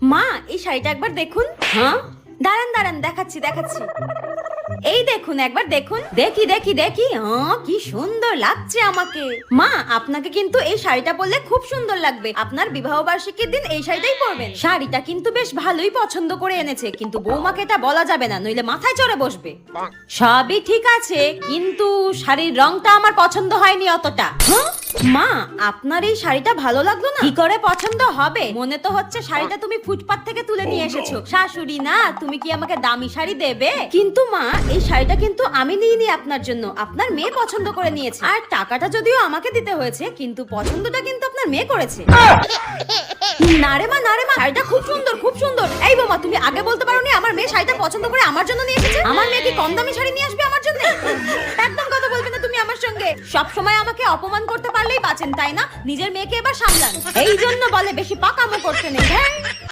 মা এই শাড়িটা একবার দেখুন। হ্যাঁ দাঁড়ান দাঁড়ান, দেখাচ্ছি দেখাচ্ছি। এই দেখুন একবার দেখুন। দেখি দেখি দেখি, কি সুন্দর লাগছে আমাকে। মা আপনাকে কিন্তু এই শাড়িটা পরলে খুব সুন্দর লাগবে। আপনার বিবাহ বার্ষিকীর দিন এই শাড়িটাই পরবেন। শাড়িটা কিন্তু বেশ ভালোই পছন্দ করে এনেছে, কিন্তু বৌমাকে এটা বলা যাবে না, নইলে মাথায় চড়ে বসবে। সবই ঠিক আছে, কিন্তু শাড়ির রংটা আমার পছন্দ হয়নি অতটা। মা আপনার এই শাড়িটা ভালো লাগলো না? কি করে পছন্দ হবে? মনে তো হচ্ছে শাড়িটা তুমি ফুটপাত থেকে তুলে নিয়ে এসেছো। শাশুড়ি না, তুমি কি আমাকে দামি শাড়ি দেবে? কিন্তু মা এই শাড়িটা কিন্তু আমি নিইনি আপনার জন্য, আপনার মেয়ে পছন্দ করে নিয়েছে। আর টাকাটা যদিও আমাকে দিতে হয়েছে, কিন্তু পছন্দটা কিন্তু আপনার মেয়ে করেছে। না রে মা, না রে মা, শাড়িটা খুব সুন্দর খুব সুন্দর। এই বোমা, তুমি আগে বলতে পারোনি আমার মেয়ে শাড়িটা পছন্দ করে আমার জন্য নিয়ে এসেছে? আমার মেয়ে কি কম দামি শাড়ি নিয়ে আসবে আমার জন্য? একদম কথা বলবে না তুমি আমার সঙ্গে। সব সময় আমাকে অপমান করতে পারলেই বাঁচেন, তাই না? নিজের মেয়েকে এবার সামলান। এই জন্য বলে বেশি পাকামো করতে নেই। হ্যাঁ